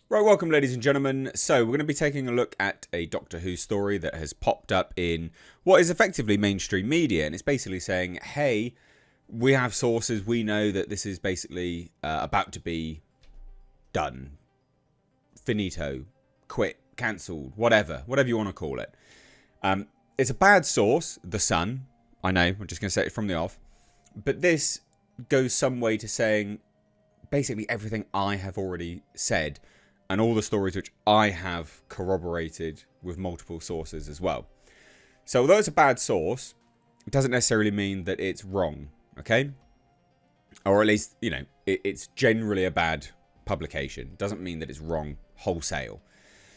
Right, welcome ladies and gentlemen. So we're going to be taking a look at a Doctor Who story that has popped up in what is effectively mainstream media, and it's basically saying, hey, we have sources, we know that this is basically about to be done, finito, quit, cancelled, whatever you want to call it. It's a bad source, The Sun, I know, I'm just going to say it from the off, but this goes some way to saying basically everything I have already said and all the stories which I have corroborated with multiple sources as well. So although it's a bad source, it doesn't necessarily mean that it's wrong, okay? Or at least, you know, it's generally a bad publication. It doesn't mean that it's wrong wholesale.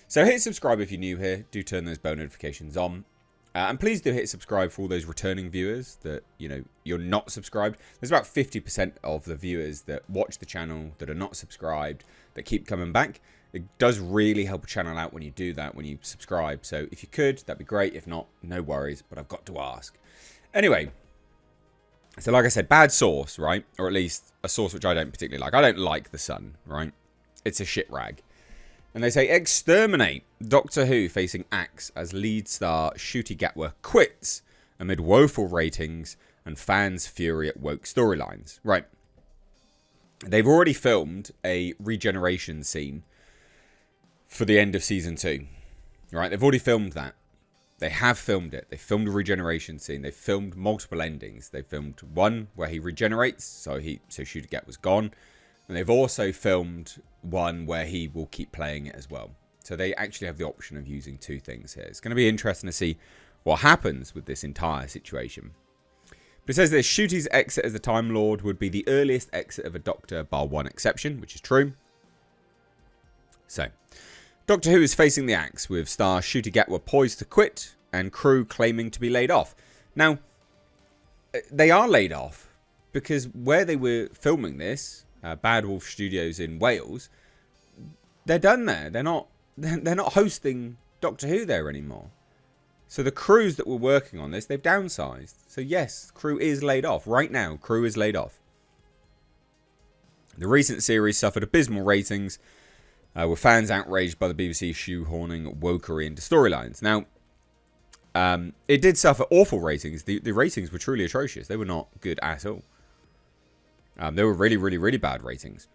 So hit subscribe if you're new here. Do turn those bell notifications on. And please do hit subscribe for all those returning viewers that, you know, you're not subscribed. There's about 50% of the viewers that watch the channel that are not subscribed that keep coming back. It does really help a channel out when you do that, when you subscribe. So if you could, that'd be great. If not, no worries, but I've got to ask. Anyway, so like I said, bad source, right? Or at least a source which I don't particularly like. I don't like The Sun, right? It's a shit rag. And they say, exterminate. Doctor Who facing axe as lead star Ncuti Gatwa quits amid woeful ratings and fans' fury at woke storylines. Right. They've already filmed a regeneration scene for the end of season 2. Right. They've already filmed that. They have filmed it. They filmed a regeneration scene. They filmed multiple endings. They filmed one where he regenerates, so Ncuti Gatwa's gone. And they've also filmed one where he will keep playing it as well. So they actually have the option of using two things here. It's going to be interesting to see what happens with this entire situation. But it says that Ncuti's exit as the Time Lord would be the earliest exit of a Doctor, bar one exception, which is true. So, Doctor Who is facing the axe with star Ncuti Gatwa poised to quit and crew claiming to be laid off. Now, they are laid off because where they were filming this, Bad Wolf Studios in Wales, they're done there. They're not hosting Doctor Who there anymore. So the crews that were working on this, they've downsized. So yes, crew is laid off. Right now, crew is laid off. The recent series suffered abysmal ratings, with fans outraged by the BBC shoehorning wokery into storylines. Now, it did suffer awful ratings. The ratings were truly atrocious. They were not good at all. They were really, really, really bad ratings.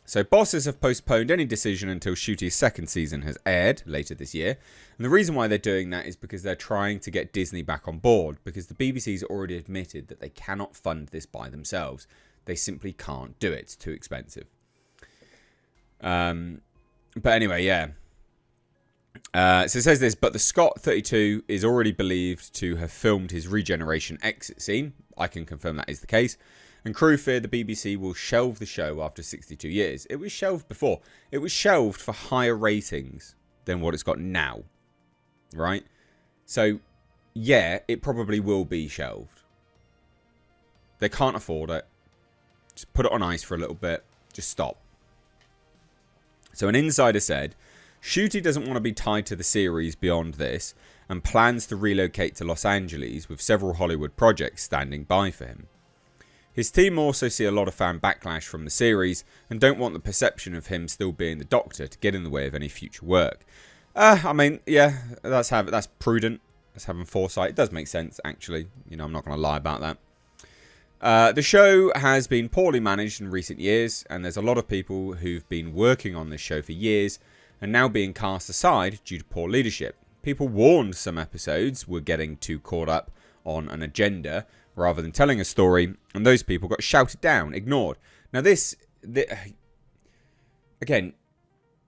So bosses have postponed any decision until Ncuti's second season has aired later this year. And the reason why they're doing that is because they're trying to get Disney back on board. Because the BBC's already admitted that they cannot fund this by themselves. They simply can't do it. It's too expensive. But anyway, yeah. So it says this, but the Scot 32 is already believed to have filmed his regeneration exit scene. I can confirm that is the case. And crew fear the BBC will shelve the show after 62 years. It was shelved before. It was shelved for higher ratings than what it's got now. Right? So, yeah, it probably will be shelved. They can't afford it. Just put it on ice for a little bit. Just stop. So an insider said, Ncuti doesn't want to be tied to the series beyond this and plans to relocate to Los Angeles with several Hollywood projects standing by for him. His team also see a lot of fan backlash from the series and don't want the perception of him still being the Doctor to get in the way of any future work. I mean, yeah, that's prudent. That's having foresight. It does make sense, actually. You know, I'm not going to lie about that. The show has been poorly managed in recent years, and there's a lot of people who've been working on this show for years and now being cast aside due to poor leadership. People warned some episodes were getting too caught up on an agenda rather than telling a story, and those people got shouted down, ignored. Now again,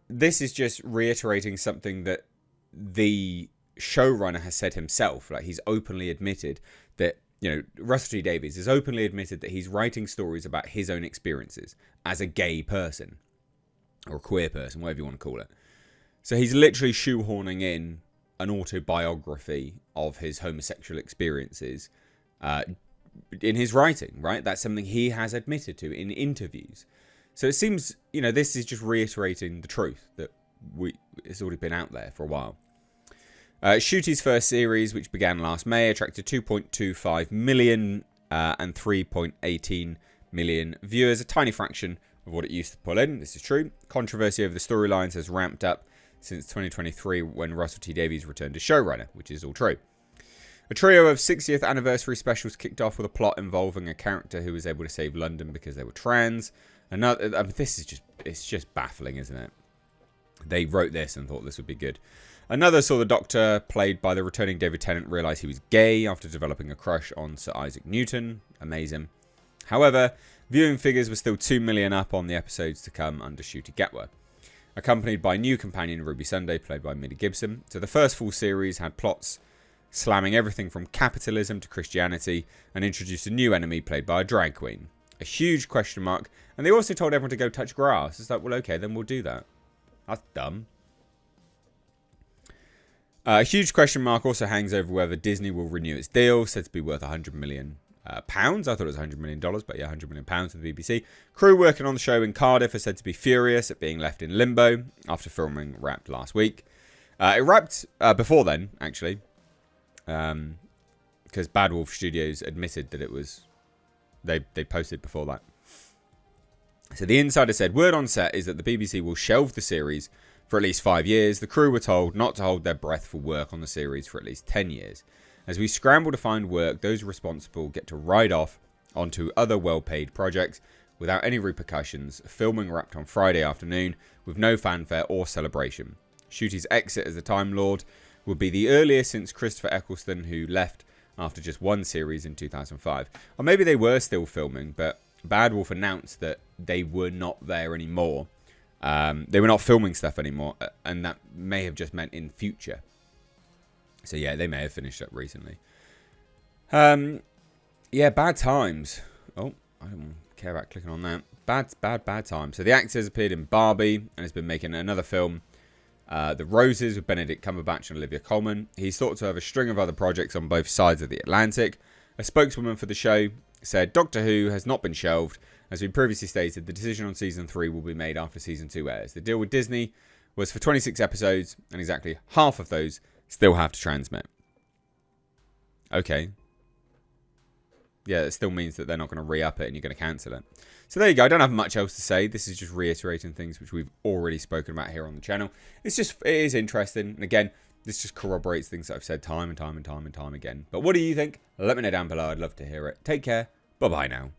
this is just reiterating something that the showrunner has said himself. Like, he's openly admitted that, you know, Russell T Davies has openly admitted that he's writing stories about his own experiences as a gay person, or a queer person, whatever you want to call it. So he's literally shoehorning in an autobiography of his homosexual experiences in his writing, right? That's something he has admitted to in interviews. So it seems, you know, this is just reiterating the truth that it's already been out there for a while. Ncuti's first series, which began last May, attracted 2.25 million and 3.18 million viewers, a tiny fraction of what it used to pull in. This is true. Controversy over the storylines has ramped up since 2023 when Russell T Davies returned as showrunner, which is all true. A trio of 60th anniversary specials kicked off with a plot involving a character who was able to save London because they were trans. Another, I mean, it's just baffling, isn't it? They wrote this and thought this would be good. Another saw the Doctor, played by the returning David Tennant, realise he was gay after developing a crush on Sir Isaac Newton. Amazing. However, viewing figures were still 2 million up on the episodes to come under Ncuti Gatwa, accompanied by new companion Ruby Sunday, played by Millie Gibson. So the first full series had plots slamming everything from capitalism to Christianity and introduced a new enemy played by a drag queen. A huge question mark. And they also told everyone to go touch grass. It's like, well, okay, then we'll do that. That's dumb. A huge question mark also hangs over whether Disney will renew its deal, said to be worth £100 million. Pounds. I thought it was $100 million, but yeah, £100 million to the BBC. Crew working on the show in Cardiff are said to be furious at being left in limbo after filming wrapped last week. It wrapped before then, actually, because Bad Wolf Studios admitted that it was they posted before that. So the insider said, word on set is that the BBC will shelve the series for at least 5 years. The crew were told not to hold their breath for work on the series for at least 10 years. As we scramble to find work, those responsible get to ride off onto other well-paid projects without any repercussions. Filming wrapped on Friday afternoon with no fanfare or celebration. Ncuti's exit as the Time Lord would be the earliest since Christopher Eccleston, who left after just one series in 2005. Or maybe they were still filming, but Bad Wolf announced that they were not there anymore. They were not filming stuff anymore, and that may have just meant in future. So yeah, they may have finished up recently. Yeah, bad times. Oh, I don't care about clicking on that. Bad times. So the actors appeared in Barbie and has been making another film, The Roses, with Benedict Cumberbatch and Olivia Colman. He's thought to have a string of other projects on both sides of the Atlantic. A spokeswoman for the show said, Doctor Who has not been shelved. As we previously stated, the decision on Season 3 will be made after Season 2 airs. The deal with Disney was for 26 episodes, and exactly half of those still have to transmit. Okay. Yeah, it still means that they're not going to re-up it and you're going to cancel it. So there you go. I don't have much else to say. This is just reiterating things which we've already spoken about here on the channel. It is interesting. And again, this just corroborates things that I've said time and time and time and time again. But what do you think? Let me know down below. I'd love to hear it. Take care. Bye-bye now.